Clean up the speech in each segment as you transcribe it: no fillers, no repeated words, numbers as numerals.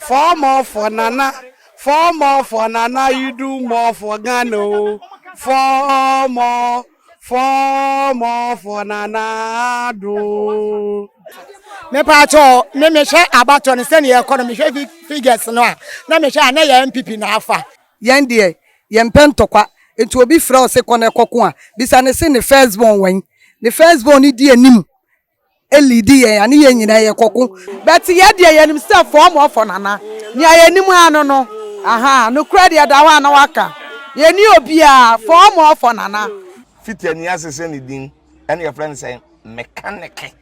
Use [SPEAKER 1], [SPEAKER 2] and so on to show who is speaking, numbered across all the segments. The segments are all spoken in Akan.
[SPEAKER 1] 4 more for Nana. 4 more for Nana, you do more for Gano. 4 more for Nana do.
[SPEAKER 2] Me pacho me share about on send your economy figures no na me share na ya MPP na afa
[SPEAKER 3] yen de yen pentokwa etu obi fra o se kona ekoko a bisa ne se ne first born wan the first born ni di anim elidi yen ani yen nyina ye koko but ye de yen se form for Nana ni ayenim anu no aha no kura de da wa na waka ye ni obi a form for Nana
[SPEAKER 4] fitiani asese ni din and your friend say mechanic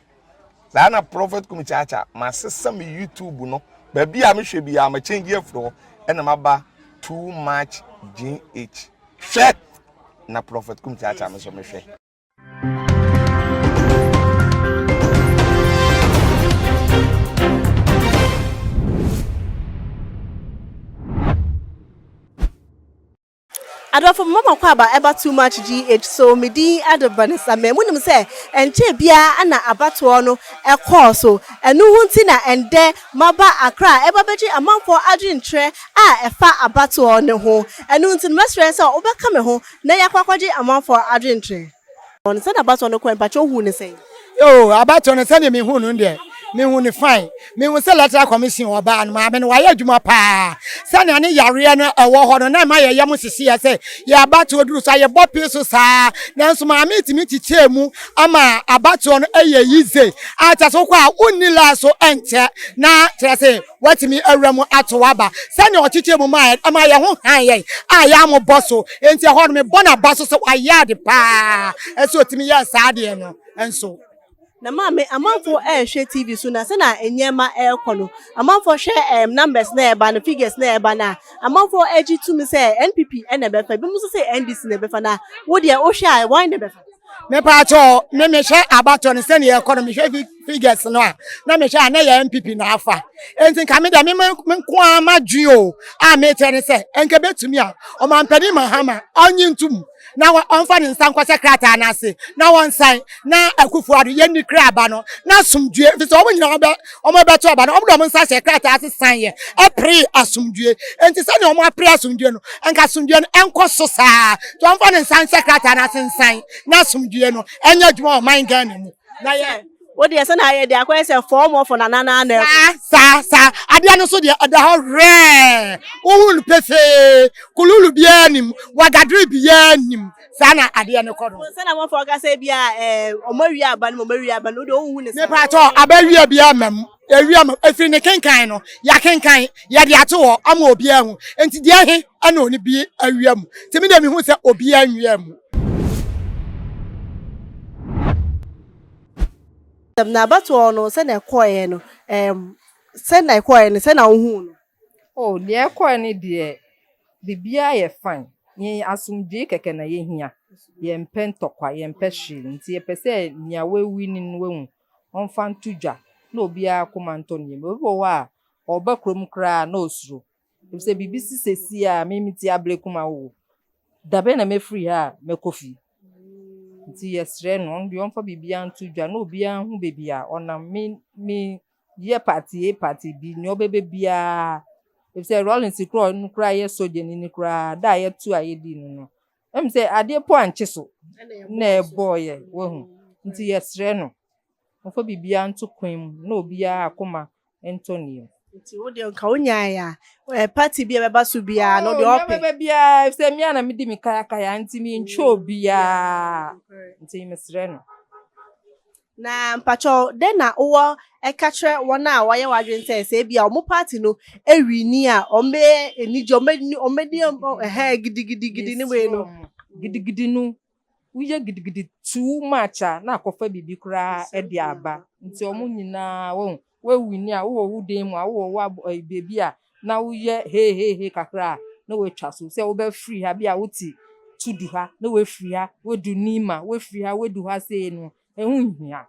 [SPEAKER 4] Zana prophet kumichacha ma sesa me YouTube no baby a me hwe bia ma change afro and ma ba too much GH hwe na prophet kumichacha me so me hwe
[SPEAKER 5] Adolfo mama kwa ba eba too much GH so me di adobanisa me munim se enche bia ana abato no ekọ so enu hunti na ende maba Accra eba beji amanfo adwintre a efa abato ne ho enu hunti mesre se obeka me ho na yakwakwaji amanfo adwintre on se na abato no ko empacho hu ne se
[SPEAKER 2] yo abato no se ne me hu no de me hu ne fine me hu se electoral commission oba an ma me no waye adwuma pa se na ne yare no ewo ho no na ma ye yam sisi ya se ya abato oduru so ye bopi so sa na nso ma me tiche mu ama abato no eye yize acha so kwa unila so enche na kire se watimi awramu atowaba se ne ochiche mu ma ama ye ho han ye aya mo boso enti ho no me bona baso so ayade pa eso otimi ya saade no enso
[SPEAKER 5] na mama amanfo hwe TV so na se na enyema ekono amanfo hwe numbers na eba na figures na eba na amanfo agi tumi se NPP na befa bi mu so se NDC na befa na wo de o hwe why na befa
[SPEAKER 2] me pacho me hwe abato ne se na economy hwe figures no na me hwe na ya MPP na afa enti ka me da me nko amadwi o a me tere se enke betumi a o mampani mahama onyi ntum na onfa ne nsan kwase krata na ase na won san na akufuado ye ni kra aba no na asumdue fi so omunyina omo beto aba no omo nsa se krata ase san ye e pre asumdue enti se ne omo apre asumdue no enka asumdue no enko so saa to onfa ne nsan se krata na ase san na asumdue no enya dwuma o man gan mu na ye
[SPEAKER 5] wo de se na ye de akwese form of Nana na
[SPEAKER 2] sa ade no so de ada ho re ohun pefe kululu bianim wagadri bianim sana ade no kodo
[SPEAKER 5] se na mo for ka se bia omawi aba no de ohun ne
[SPEAKER 2] me pato abawi bia mam ewi am efiri ne kenkan no ya kenkan ya de ate ho ama obi ahu enti de ahe ana oni bi awiam timi de mi hu se obi anwiam
[SPEAKER 5] na abato no se na ekoye no se na ekoye no se na ohun no
[SPEAKER 6] oh de ekoye ni de bibia ye fine ye asumdue keke na ye hia ye mpentokwa ye mpehwe nti ye pese nia wewi ni wehu onfa ntudwa na obia akomanto ni me obo wa oba krom kra na osuro se bibisi sesi a mimiti ablekuma wo dabe na me free ha me kofi nti yesre no ndi onfa bibia ntudwa na obia hu bebia ona me ye party bi ni obebe bia if say rolling sikro nkra ye soje ni kra da ye tu ayedi no em say ade po anche so na boy wo hu nti yesre no onfa bibia ntu kwem na obia akoma entoni
[SPEAKER 5] nti wo de nka onya ya party bia beba so bia no de ope
[SPEAKER 6] beba bia if say me na me di mi kaya nti mi ncho bia nti mesre no
[SPEAKER 5] na mpacho de na uwo ekatre wona waye wadwente se bia omo party no ewi ni a ombe enijo omedi gidigidi ni we no
[SPEAKER 6] gidigidi nu uye gidigidi too much na akofa bibi kura e di aba nti omo nyina we wini a wo dem a wo wa bebi a na uye he kakra na we twa so se wo be free ha bia wuti tudu ha na we free ha we du nima we free ha we du ha se no ehunhia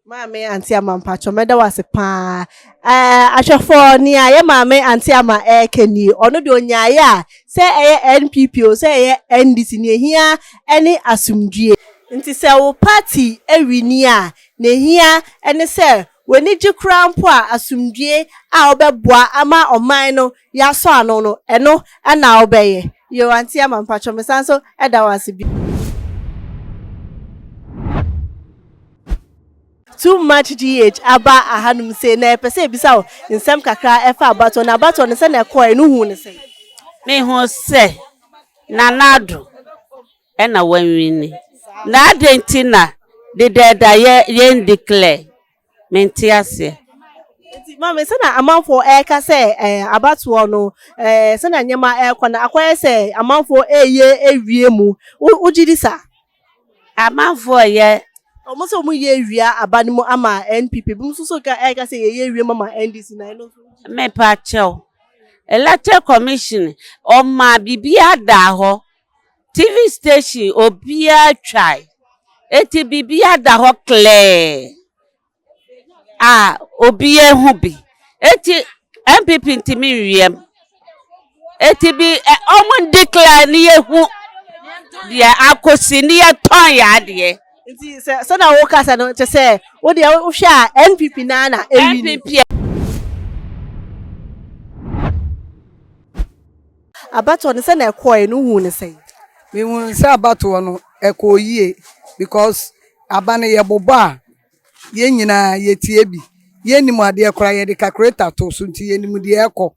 [SPEAKER 5] Mame anti ama mpacho meda wase pa ahwefo ni aye mame anti ama ekeni ono de onyaye a se eye NPP o se eye NDC ni ehia eni asumdue nti se wo party ewi ni a na ehia eni se weni ji kra mpo a asumdue a obeboa ama oman no ya so ano no eno na obeye yo anti ama mpacho mesanso eda wase bi too much GH aba ahanum say na pese bisa o nsem kakra efa abato na abato ne se na ekọ enu hu ne se
[SPEAKER 7] me hu se nanado na wanwini na adentina de deda ye declare mentiase
[SPEAKER 5] mama se na amanfo eka se abato no se na nyema ekọ na akwa se amanfo eye ewie mu ugidi sa
[SPEAKER 7] amanfo ye
[SPEAKER 5] almost omu ye wia abanimu ama NPP bum so ka eka se ye wie mama NDC na eno
[SPEAKER 7] me pa chew electoral commission o ma bibia da ho TV station obia try eti bibia da ho clear obia hu bi eti MPP ntimi wiem eti bi omo declare ni ehu dia akosi ni eton ya de
[SPEAKER 5] nti se na wo kasa no te se wo de wo hwe a NPP na ewi
[SPEAKER 7] NPP
[SPEAKER 5] abato ne se na ekọ enu hu ne se
[SPEAKER 3] me hu se abato no ekọ yie because abane ye bobo a ye nyina ye tie bi ye nim ade ekora ye de calculator to so nti ye nim de ekọ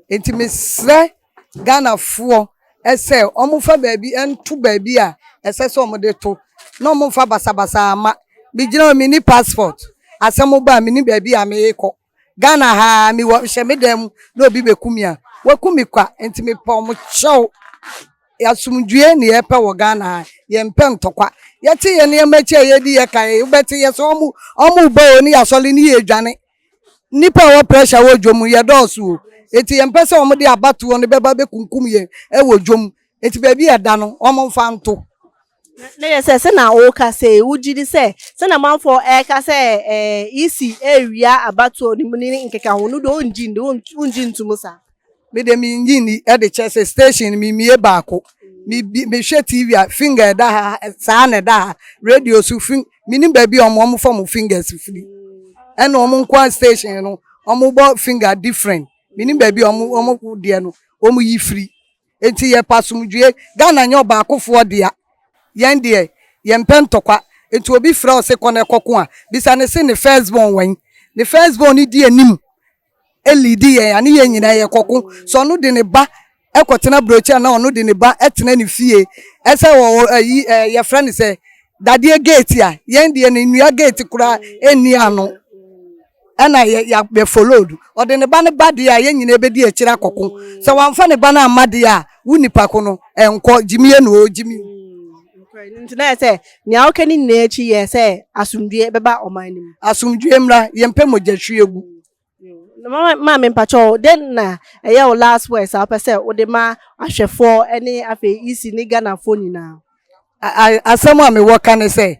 [SPEAKER 3] enti mesre Ghana fo ese omufa baabi entu baabi a ese se omode to no mumfa basabasa ama bijina mi ni passport asemo ba mi ni baabi a me ekọ Ghana ha mi wo hye medam na obi bekumi a wakumi kwa enti me pa omo chew yasumdue ne ye pa wo Ghana ye mpe ntokwa ye te ye ne machi ye di ye kai ubeti ye so omu ba oni yasole ni ye dwane nipa wo pressure wo dwom ye dosu enti ye mpe se omo de abato no beba be kunkum ye e wo dwom enti baabi ye da no omo mfa nto
[SPEAKER 5] na ye se na wo ka se ugidi se na manfo eka se isi area abato ni muni nkeka ho no do unji ntumusa
[SPEAKER 3] me de mi ngini e de chese station mi mie baako mi hwe TV a finger da ha sa na da ha radio su fin minim ba bi omo fo mo fingers free e na omo kwa station no omo bo finger different minim ba bi omo de no omo yi free enti ye pasumdue Ghana nyo baako fo de a yen de ye mpentokwa enti obi fra o se kone kokko a bisa ne se ne first born wan ne first born ni di anim elidi ye ani ye nyina ye kokko so no de ne ba ekotena brocha na ono de ne ba etena ne fie ese wo ye friend se dadie gate a yen de ne nua gate kura eni ano ana ya be followed o de ne ba ne ba de a ye nyina be di e kira kokko so wanfa ne ba na amade a wunipa ko no enko jimie no o jimi
[SPEAKER 5] ntina se nya okani na echi ye se asumdue beba omanim
[SPEAKER 3] asumdue mra ye mpe mogahwiegu
[SPEAKER 5] mama me mpacho den na eye o last words a pese o de ma ahwefo ene afi isi ni Ghana fo nyina
[SPEAKER 3] asemu a me woka ne se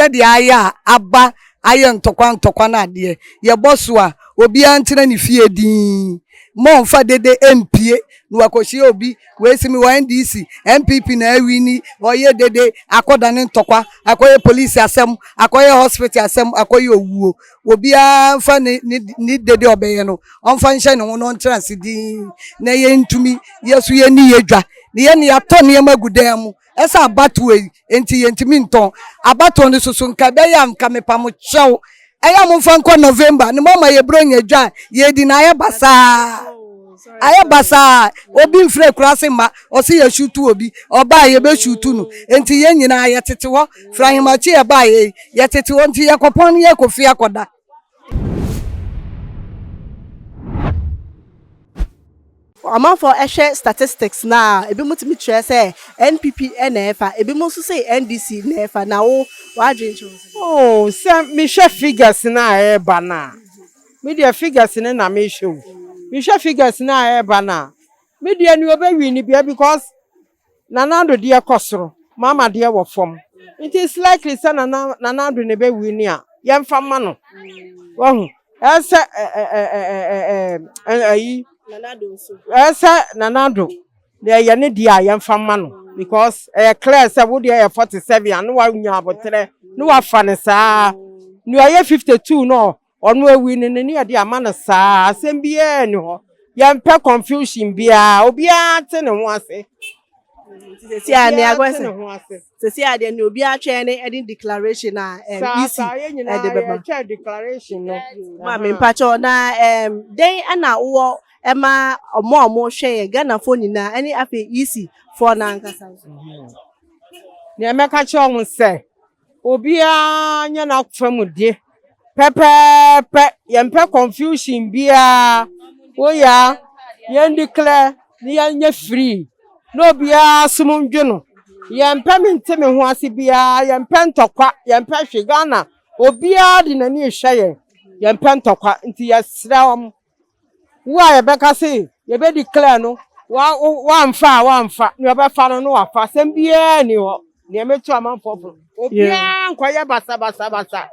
[SPEAKER 3] de aya aba aye ntokwa na ade ye boso a obi antena ne fie din mo mfa dede empie no akohie obi we simi wa NDC MPP na awini oye dede akoda ne ntokwa akoye police asem akoye hospital asem akoye owuo obi amfa ni dede obeye no onfa nhye ne ho no ntrance din na ye ntumi yesu ye ni yedwa ne ye ne ato ne magudan mu esa abato enti ye ntimi nton abato ne soso nka be ya nka mepa mo chew aya mo fa nko November ne mama ye bro nya dwa ye di na ye basa aya basa obi mfre kurase ma o se ye shutu obi oba ye be shutu no enti ye nyina ye tete ho frahimachi ye ba ye tete ho enti ye kopon ye kofi akoda
[SPEAKER 5] amanfo ehwe statistics na ebi mutimi kire se NPP NFA ebi mo so say NDC NFA na wo wadwencho
[SPEAKER 8] se me hwe figures na eba na media figures na me show me hwe figures na eba na media ni obewi ni bia because nanado de ekosoro mama de wo fom it is likely say nanado ne bewi ni a yemfa ma no wahu ese ayi nanado de ye ne dia yemfa ma no because clear say wo de 47 and wa nya abotre no wa fa ne saa no aye 52 no ono ewi ne ne ye de ama na saa asem bia ni ho ye mpe confusion bia obi ate ne ho ase
[SPEAKER 5] sesi a ne agwese sesi a de ne obi atwe ne edin declaration na EC e de beba
[SPEAKER 8] chair declaration no
[SPEAKER 5] ma me mpacho na den ana wo ema omo hwe Ghana fo nyina ani afi EC for na nkasa
[SPEAKER 8] ne emeka che on se obi anya na famu de pepepe ye mpe confusion bia oya ye declare ni ye free no bia sumundweno ye mpe mente me ho ase bia ye mpe ntokwa ye mpe hwe Ghana obi a de nani hwe ye mpe ntokwa nti ye sra wom wa ye beka se ye be declare no wa mfa ni obefa no wa fa sem bia ni ho ni emetu amanfo obi a nkwa ye basa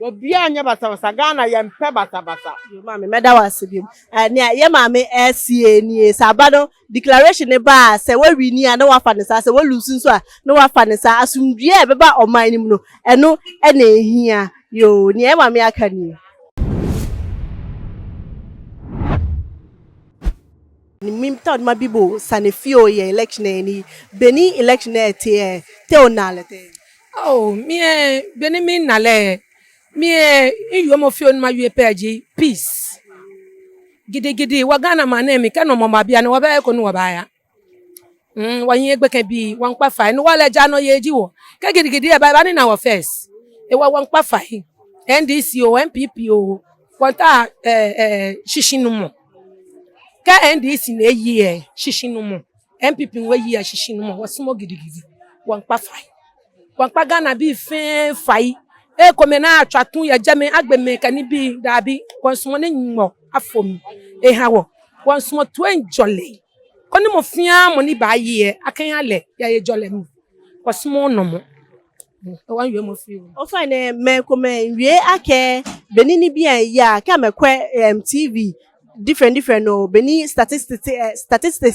[SPEAKER 8] obi anya basa Ghana ye mpe basa
[SPEAKER 5] yo mama meda wasebim ne ye mama SCA ni sabado declaration ne ba se we wini a na wa fa ne sa se we lusu so a na wa fa ne sa asumdue e beba oman ni mu no eno e na ehia yo ne ye mama aka ni ni mimta ma bibo sanefio ye election ni beni election te onalete
[SPEAKER 9] oh me beni mi nale me iyo mo fio ma UPG peace gidi wa Ghana man me ka no mo ma bia ne wa ba ko no wa ba ya wan ye gbe kan bi wan pa fa no wala ja no ye ji wo ka gidi e ba ni na wa first e wa wan pa fa NDC o MPP o kwanta shishinu mo ka NDC na yi shishinu mo MPP we yi shishinu mo wa sumo gidi wan pa fa wan pa Ghana bi fe fai e komena atwatun ya jame agbeme kani bi dabi konsumo ne nyimo afom e hawo konsumo to enjole koni mo fia mo ni ba ye akan ale ya ye jole mu konsumo no mo wan we mo fi
[SPEAKER 5] o fa ne me kome wie ake benini bi an ya ka mekwe TV different no beni statistics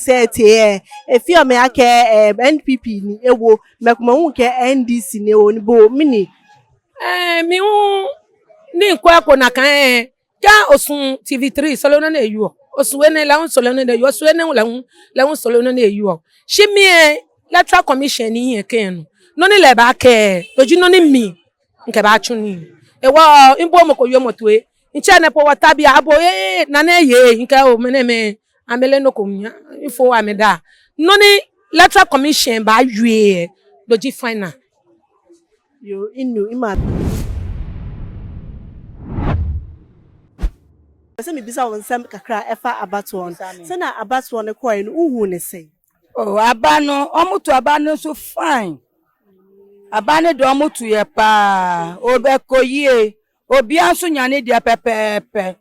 [SPEAKER 5] e fi o me ake NPP ni ewo mekuma hu ke NDC ne o ni bo mini
[SPEAKER 9] mi ni kwa na kan ja osun TV3 solo na eyu osun we ne la un solo na eyu osun we ne la un solo na eyu shi mi electoral commission ni yen ken no ni le ba ke oju no ni mi nke ba chu ni e wa imbo mo ko yo mo to e nche na po wata bia abo na na ye nke o me amele no ko nya ifo ameda no ni electoral commission ba yue doji final
[SPEAKER 5] yo inu ima se mi bisa won sam kakra efa abatwon se na abatwon ne koy no uhu ne sei
[SPEAKER 10] oh abano omutu abano so fine abane do omutu ye pa obekoyie obi anso nyane de pepepe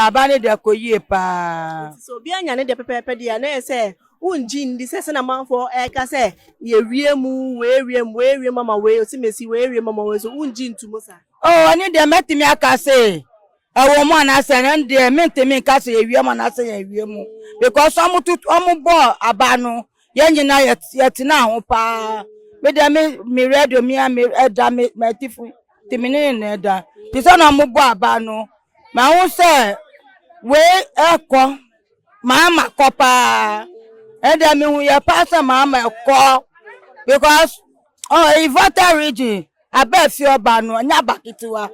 [SPEAKER 10] abane de koyie pa
[SPEAKER 5] so obi anyane de pepepe dia na se unji ndi se na manfo ka se ye wiemu we mama we otimesi we mama we so unji ntumo sa
[SPEAKER 10] oh ani de metimi aka se ewo mo na se na de mentimi ka se ye wiemu na se ye wiemu because omubo abano ye nyina yeti na ho pa me de me radio me eda me tifu timini na eda ti so na omubo abano ma hu se we eko mama kopa and I mean we are passing mama call because oh voter region I bet your banu nya bakitiwa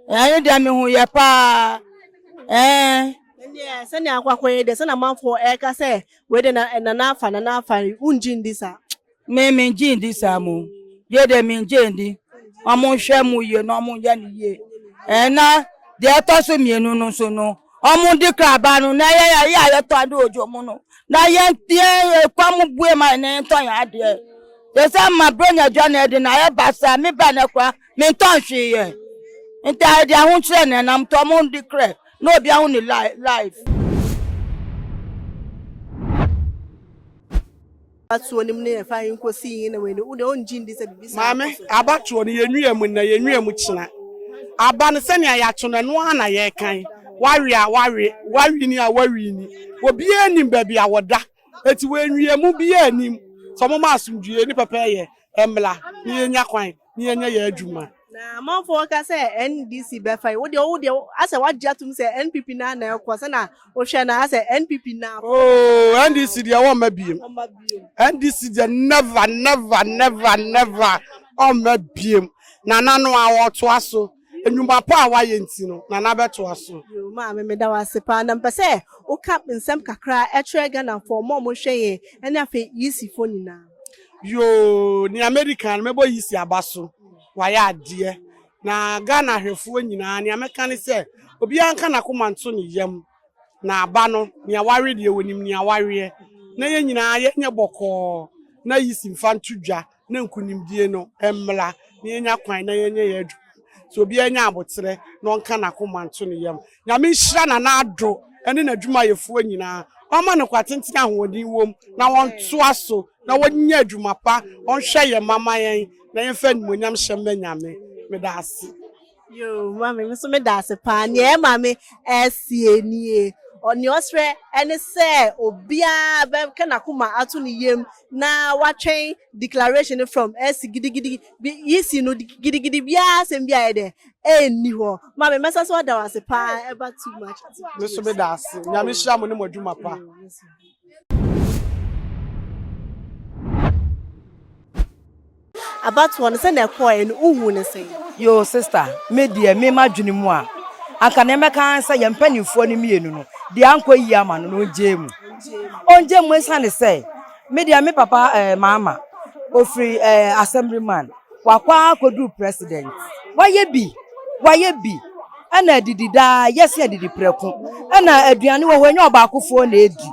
[SPEAKER 10] and I mean we are pa
[SPEAKER 5] yeah send akwakoye de na manfo ka say we de na afa unji ndisa
[SPEAKER 10] me nji ndisa mu ye de me nji ndi omo hwe mu ye no omo ya ni ye na de to so mienu no so no omo di krabanu na ya to ade ojo mu no na ye tie kwamu bue ma ne ton ya de de say ma bronya jwana de na ye basa me ba na kwa me ton hwe ye nta de ahun kire ne nam to mo di kre no obi ahun ni life
[SPEAKER 5] atu onim ne fa yin kosi yin na we ne unji ndisa bibisa
[SPEAKER 1] mame abatu ne yenwuem na yenwuem kina aba ne se ne ya tuna no ana ye kan wawi ni obi anim ba bia woda eti wenwiemu bi anim so mo ma asumdue ni papa ye emla ni enya kwan ni enya ya adwuma
[SPEAKER 5] na amanfoɔ ka sɛ NDC bɛfa yi wo asɛ wagye atom sɛ NPP na ɛkɔ sɛ na wohwɛ na asɛ NPP na
[SPEAKER 1] oh NDC deɛ wɔn ma biem NDC deɛ never ɔmma biem nana no a wɔtoa so enyuma pa a wayɛ nti no nana bɛtoa so
[SPEAKER 5] ma me da wase pa na mpɛ sɛ woka nsɛm kakra ɛkyerɛ Ghana for mo hwɛ yɛ ɛne afɛ yisi fo nyinaa
[SPEAKER 1] yo ni American mebo yisi abaso wayɛ adeɛ na Ghana hwefoɔ nyinaa ni ameka ne sɛ obi anka na komanto ne yam na aba no ni aware deɛ wonim ni aware na yɛ nyinaa yɛ nyɛ bɔkɔɔ na yisi mfa ntodwa na nkunimdie no emmla na yɛnya kwan na yɛnyɛ yɛ adu so obi anya abotre na ɔnka na komanto ne yam nyame hyira na na ado ɛne na adwuma yɛfoɔ nyinaa ɔma no kwatenten ahoɔden wom na wɔntoa so na wɔnyɛ adwuma pa ɔnhwɛ yɛ mama yɛn na yɛmfa nimonyam hyɛ mma nyame meda ase
[SPEAKER 5] yo mame me so meda ase pa ne mame ɛsie nie ɔne ɔsrɛ ɛne sɛ obia bɛka na koma ato ne yam na watwɛn declaration from ɛsi gidigidi yisi no gidigidi bia asɛm bia yɛ dɛ ɛnni hɔ mame mɛsa so wada wase pa ɛba too much
[SPEAKER 1] me so meda ase nyame hyira mo ne mo adwuma pa
[SPEAKER 5] about one sɛ na ɛkɔɛ no uhu ne sɛ
[SPEAKER 10] yo sister me deɛ me ma dwene mu a anka na mɛka sɛ yɛ mpanimfoɔ no mienu no deɛ ankɔ yi ama no onje mu esa ne sɛ me deɛ me papa mama ofiri assemblyman wakwa kodu president wayɛ bi ana didi da yes ya didi preko ana aduane wo hɔ nya ɔbaakofoɔ na edi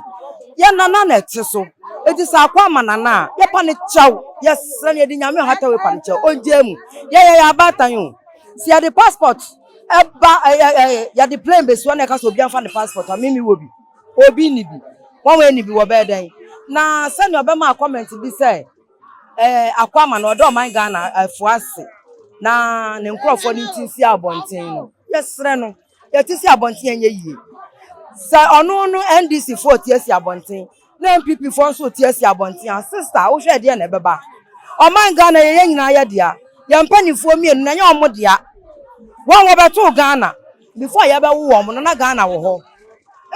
[SPEAKER 10] yɛ nana na ɛte so eti sa akwa manana yɛ pa ne kyɛw yes sɛ ne di nyame hata we pa ne kyɛw onje mu yɛ abatan o si ya the passport eba ya the plane be so na ka so obi anfa ne passport amimi wo bi obi ni bi won we ni bi wo be dan na sɛ ne obema comment bi sɛ akwa ma na odo man Ghana afuase na ne nkrofo ni tinsi abonten no yesre no yetisi abonten enye yie sɛ ɔno no NDC for tiasi abonten na MPP for so tiasi abonten sister wo hwɛ de na beba ɔman Ghana ye nyina ye dia ye mpanifo mienu na nye ɔmo dia won wo beto Ghana before ye be wo ɔmo no na Ghana wo hɔ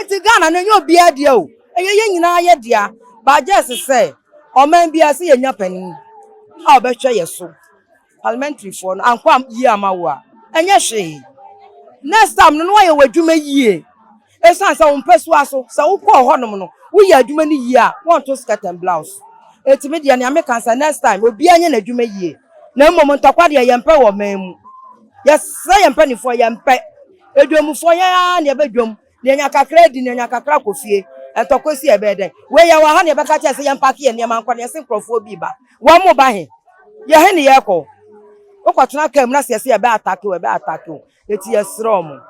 [SPEAKER 10] eti Ghana na nye obi adia o ye nyina ye dia ba just sɛ ɔman bia se ye nya panin a obehwɛ ye so parliamentary for no ankwa yi amawo a enye hwe next time no wa ye wadwuma yie esan sa wo mpasu aso sa wo kɔ hɔ nom no wo yɛ adwuma ni yie a won to skirt and blouse eti me de ne ameka sa next time obi anya na adwuma yie na mmom ntɔkwa de ye mpɛ wɔ man mu yes say ye mpɛ ni fo ye mpɛ edwomfo ya na ye bedwom ne nya kakra di ne nya kakra kofie ntɔkwa si e be den we ye wa ha ne be ka che se ye mpake ye ne man kwa ne se nkrofo bi ba wo mo ba he ye he ne ye kɔ okwatuna kam na se ye be attack o eti ye srom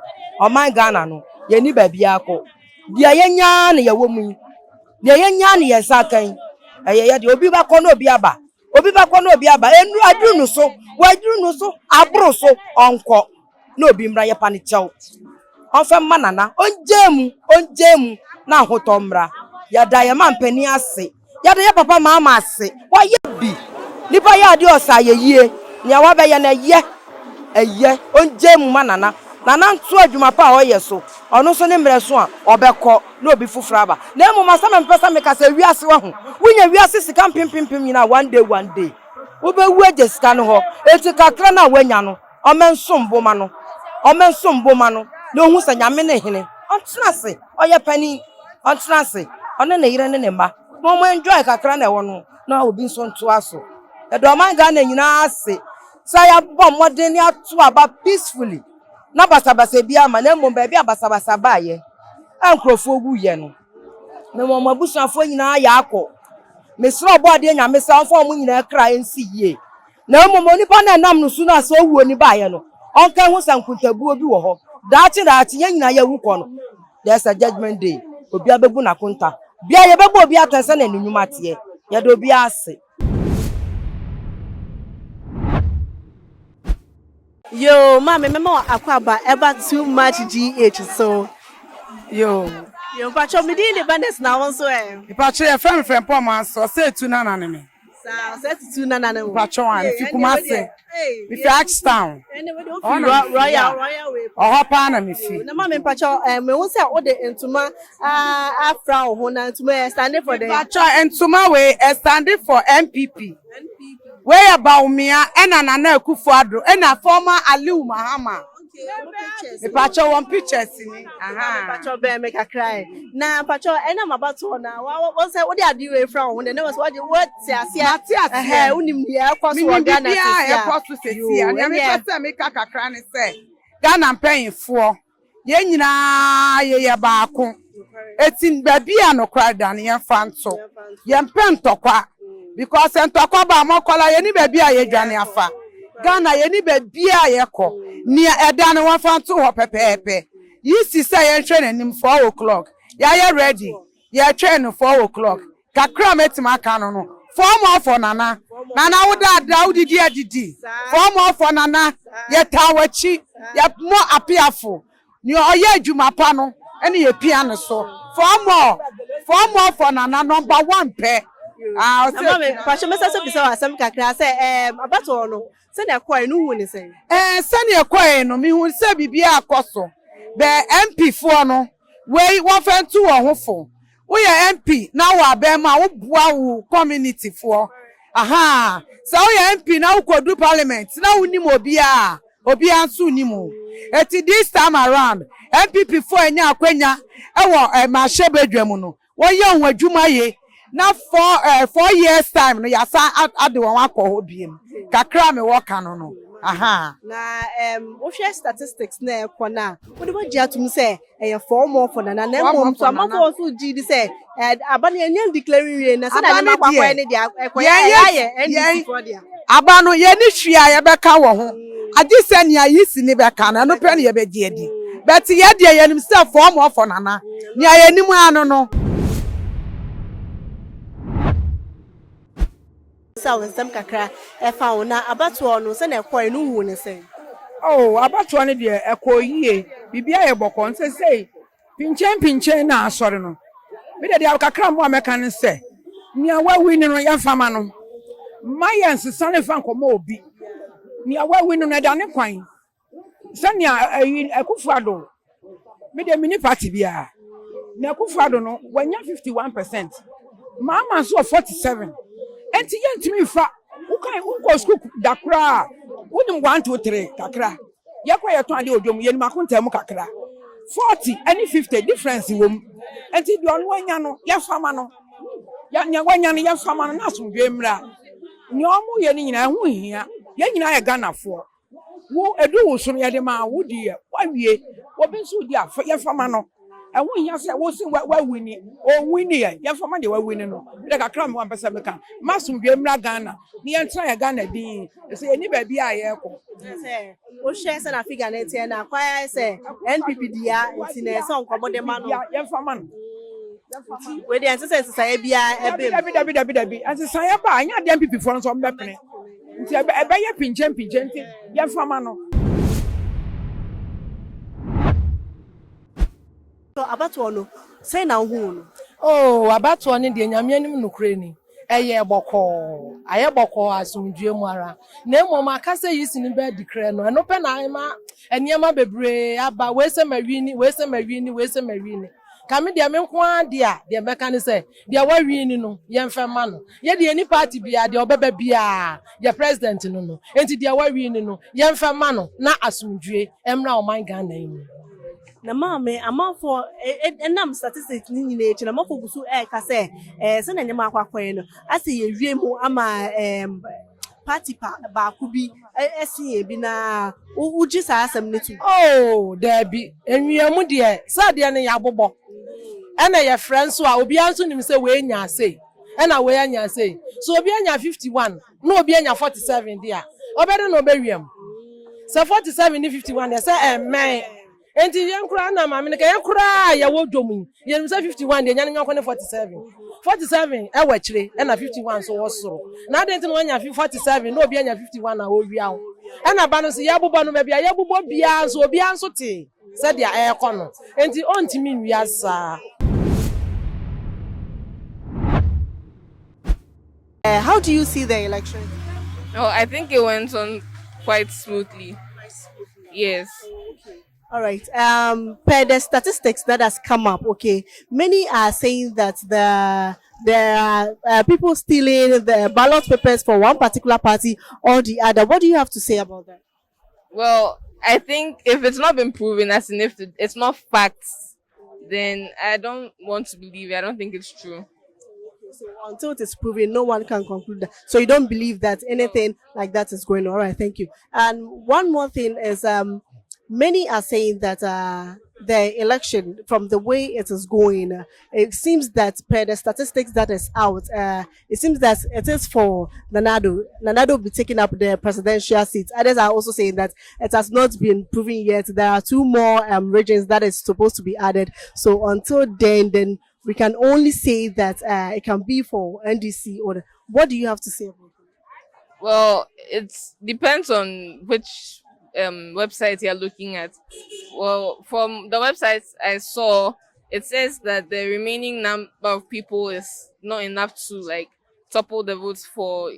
[SPEAKER 10] o man Ghana no ye ni ba bia akɔ dia ye nya ne ye wo mu dia ye nya ne ye sakan ye de obi ba kɔ na obi aba enu aduru no so waduru no so abro so onko na obi mra ye pa ne kyɛw onfa manana onjemu na ahotɔ mra ya da ye mampani ase ya da ye papa mama ase wa ye bi nipa ya de osa ye yie nya wa be ye na ye onjemu manana nana nto adwuma pa a oyɛ so ɔno so ne mrɛ so a ɔbɛkɔ na obi fufura aba na emu masama mpesa me ka sɛ wiase wa ho wonya wiase sika pimpim nyina one day wo be wu agye sika no ho eti kakra na wanya no ɔmɛnsom boma no na ohu sɛ nyame ne hene ɔntena se ɔyɛ pani ɔntena se ɔne ne yire ne ne mba mo enjoy kakra na ɛwɔ no na obi nso nto aso ɛdɔ man Ghana nyina ase sɛ ya bɔ modern ne ato aba peacefully na basabasa bia ma na mmom ba bia basabasa ba ye ankrofo gu ye no me mo mabusuafo nyina ya akọ mesro obo ade nyame sa onfo mo nyina kra ensi yie na mmom onipa na nam no su na so wuo ni ba ye no onka hu sankuntabuo bi wo ho daachi ye nyina ya wu kọ no there's a judgment day obi abebu na kunta bia ye bebo obi atanse na nunwuma tie ye do obi ase.
[SPEAKER 5] Yo, mama, mama, akwaba ever too much GH so. Yo, pacho me di the bandits now also eh.
[SPEAKER 11] Pacho your friend Poma so say tu na na me.
[SPEAKER 5] 32 nana no.
[SPEAKER 2] Pacho an fi Kumase. Mi fi Axtown.
[SPEAKER 5] Royal.
[SPEAKER 2] Oho pa na mi fi.
[SPEAKER 5] Na mama pacho me won say o de ntuma afra o ho na ntuma stand for the
[SPEAKER 2] Pacho entuma we standing for MPP. We about me and Nana Akufo-Addo and a former Aliu Mahama. The Pacho one pictures in
[SPEAKER 5] Pacho be make a cry. Na Pacho ena mabato na what say what dey do from when there was what asia unim dia kwaso Ghana
[SPEAKER 2] asia and me say make kakra ne say Ghana mpanyinfo ye nyina ye baako etin baby anokra dan ye fanto ye mpentokwa because ntokwa ba mokola ye ni baby aye dwane afa Ghana ye ni baby aye ko ni eda ne wa fanto ho pepepe yi si say ye train anim 4 o'clock ya ready ye train 4 o'clock kakra metima aka no 4 more for nana woda daudi di adidi 4 more for nana ye tawachi ye mo apiafo ni oye adwuma pa no ene ye pia ne so 4 more for nana number 1 pe
[SPEAKER 5] Pacho me say bisa asem kakra say abato no se na kwai no hu ni say
[SPEAKER 2] se na kwai no mi hu se bibia akoso be MP fo no we won fan tu wo hofo wo ye MP na wa be ma wo bua wo community fo aha se wo ye MP na wo kodu parliament na wo nim obi anso nim eti this time around MPP fo enya akwanya e wo ma shebedwam no wo ye ho adwuma ye na 4 years time no yasa ade won akọ biem kakra me work no aha
[SPEAKER 5] na wo share statistics na ekọ na wo de waji atum say e 4 more for nana na mom so amafo so gi di say abana enya declaring we na say na ma kwakwa ne dia ekọ ya NDC for dia
[SPEAKER 2] aba no ye ni hwia ye beka wo ho ade se ne ayisi ni beka na no pe ne ye be die di but ye die ye nim say 4 more for nana ne ayenim anu no
[SPEAKER 5] Some kakra found na abato no se na ekoi no hu ne se
[SPEAKER 8] abato ne de ekoyie bibia ye boko nse sei pinchen na asore no me de kakra mo ameka ne se ni awawi ni no ya fama no mayense sane fa nkomo obi ni awawi no da ne kwan se ni Akufo-Addo me de mini party bia na Akufo-Addo no wanya 51% mama so 47 enti yentimi fa uko school dakra unim 1 2 3 kakra yakwa yeto ade odwom yenim akontam kakra 40 any 50 difference wom enti di onu anya no yefama no ya wanya no yefama no na asomdwe mra ni omu ye ni nyina hu hia ye nyina ye Ghanafo wo edu wo so ye de ma wo di ye wawie obi nso di afa yefama no ewu hia se wo si wa wini o wini ye fama de wa wini no de kakra me wan pesa meka masumdwe mra Ghana ni entra ye Ghana din se eni ba bia ye ko
[SPEAKER 5] se o share se na figure na tie na kwaya se NPP dia nti na se nkomo de ma no
[SPEAKER 8] ye fama no
[SPEAKER 5] we de anse se bia ebe
[SPEAKER 8] dabi anse ya ba anya de NPP for so mbepene nti ebe ye pinchen nti ye fama no
[SPEAKER 5] so abato no say na hu no
[SPEAKER 9] abato ne de nyame anim nokure ni eye boko aye boko asumdue mu ara na emom akase yisi ni be dikre no eno pe na ma eniema bebre aba we se mawini kame de me nko ade a de meka ne se de wawini no ye mfema no ye de eni party bia de obeba bia ye president no enti de wawini no ye mfema no na asumdue emra oman Ghana yi
[SPEAKER 5] na mama amafo enam statistics ni nyina echi na amafo gusu ka se se na nyema akwakwan no ase ye wie mu ama party ba kubi esi e bi na uji sa asem ne tu
[SPEAKER 9] dabi enwiamu de sa de ne ya bobo ena ye friends so a obi anso nim se we nya ase ena we anya ase so obi anya 51 na obi anya 47 dia obede na obewiam se 47 ni 51 de se men enti yenkura na mama ne ka yenkura ya wodom yen say 51 de nya nyanko ne 47 e wachire e na 51 so wosoro na de enti no anya 47 na obi anya 51 na owia ho e na ba no so ya bobọ no ma bia ya bobọ bia so obi anso te se dia e kọ no enti ontimi nwiasa
[SPEAKER 5] How do you see the election?
[SPEAKER 11] Oh, I think it went on quite smoothly. Yes.
[SPEAKER 5] All right. Per the statistics that has come up, okay, many are saying that there are people stealing the ballot papers for one particular party or the other. What do you have to say about that?
[SPEAKER 11] Well, I think if it's not been proven, as in if it's not facts, then I don't want to believe it. I don't think it's true.
[SPEAKER 5] So until it is proven, no one can conclude that. So you don't believe that anything like that is going on. All right, thank you. And one more thing is, many are saying that the election, from the way it is going, it seems that per the statistics that is out, it seems that it is for Nanado. Nanado will be taking up the presidential seat. Others are also saying that it has not been proven yet. There are 2 more regions that is supposed to be added. So until then we can only say that it can be for NDC. Or what do you have to say about it?
[SPEAKER 11] Well, it depends on which website you're looking at. Well, from the websites I saw, it says that the remaining number of people is not enough to like topple the votes for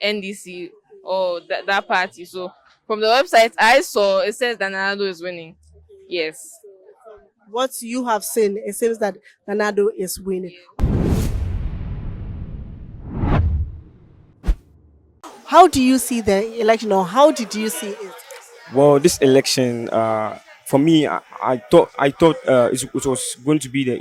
[SPEAKER 11] NDC or that party. So from the website I saw, it says that Nanado is winning. Yes.
[SPEAKER 5] What you have seen, it seems that Nanado is winning. How do you see the election, or how did you see it?
[SPEAKER 12] Well, this election, for me, I thought it was going to be the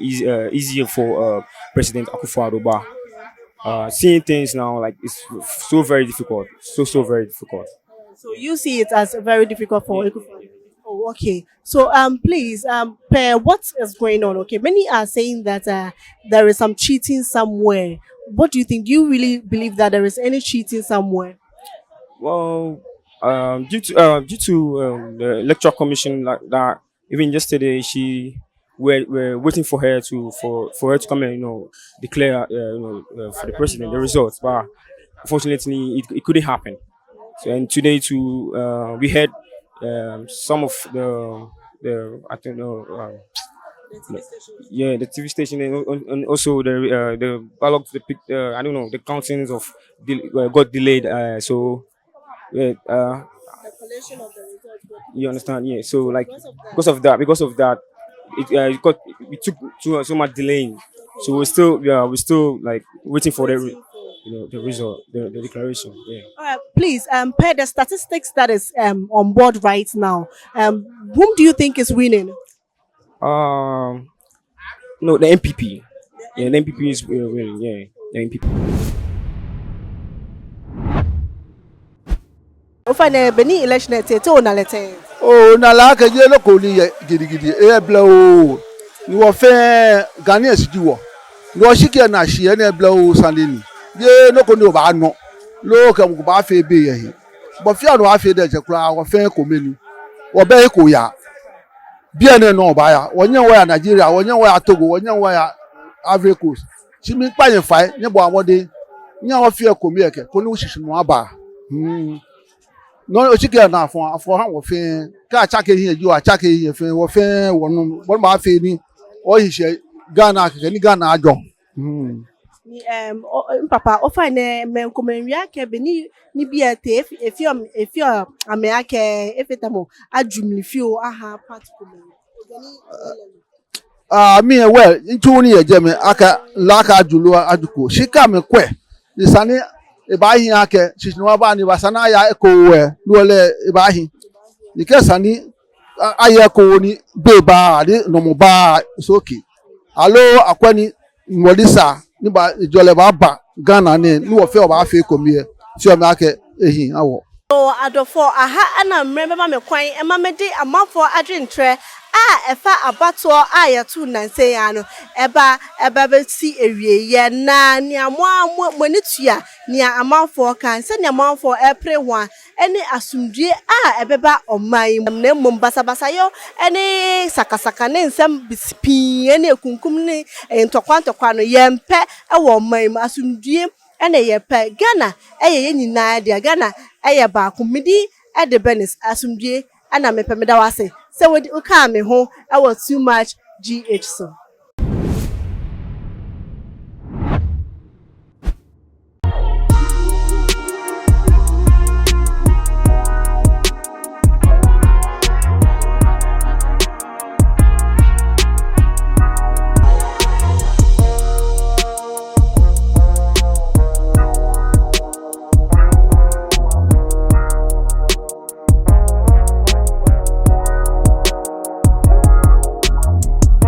[SPEAKER 12] easier for President Akufo-Addo. Seeing things now, like, it's so very difficult, so very difficult.
[SPEAKER 5] So you see it as very difficult for Akufo-Addo. Oh, okay. So please, Per, what is going on? Okay, many are saying that there is some cheating somewhere. What do you think? Do you really believe that there is any cheating somewhere?
[SPEAKER 12] Well, due to the electoral commission, like that, even yesterday we're waiting for her to come and declare for the president the results, but unfortunately it couldn't happen. So, and today too, we had some of the I don't know. The TV station and also the ballot, I don't know, the countings of got delayed. So
[SPEAKER 5] The collation of the results.
[SPEAKER 12] you understand? Yeah. So like because of that, we took so much delaying. So we're still like waiting for the result, the declaration. Yeah.
[SPEAKER 5] All right, please, Per the statistics that is on board right now, whom do you think is winning?
[SPEAKER 12] No, the MPP. Yeah, the MPP is winning. Yeah, the MPP.
[SPEAKER 5] Ofane Beni election tete o na lete.
[SPEAKER 13] Oh, na la ka je loko ni gidigidi e bla o. Ni wo fe Ghanaian si wo. Ni wo shike na shi e na bla o sanini. Je loko ni o ba no. Lo ka mu ba fe be ye. Bo fi anu afi de je kura wo fe ko menu. Wo be ko ya. Bien no ba ya. Wo nyen wo ya Nigeria, wo nyen wo ya Togo, wo nyen wo ya Ivory Coast. Chi mi pa yen fa nye bo amode. Nya wo fi e ko mi eke. Ko ni wo shishi no aba. No ochike na afọ ha wo fe ka chake hin eju a chake hin fe wo fe wonu bo ma fe ni o hise Ghana ke ni Ghana ajo
[SPEAKER 5] Ni papa ofane men komenwia ke Beni ni bia te efi ame ake efetamo adwumli fi o aha part komen.
[SPEAKER 13] Mi well ntu ni eje me aka laka ajulu aduko shika me kwe lisani ibahi ake chinwa ba ni basana ya ekowe luole ibahi nikesani aya ko ni beba ade no mo ba soki alo akwani nwolisa ni ba ijole ba Ghana ni wo fe oba fe komie ti o me ake ehin awo
[SPEAKER 5] So adofo aha ana mremba me kwan ema me de amafo adwentre efa abato yetu nanse ya no eba beti ewie ye na ni monitua ni amafo kan se ni amafo epre ho ene asumdue ebeba oman na mmom basabasa yo ene sakasaka ne nsem bisipi ene ekunkum ne ntokwa no yempe ewo oman asumdue ene yepe Ghana ye nyina dia Ghana ba kumidi de benis asumdue ana mepemeda wase se we ka me ho too much GH so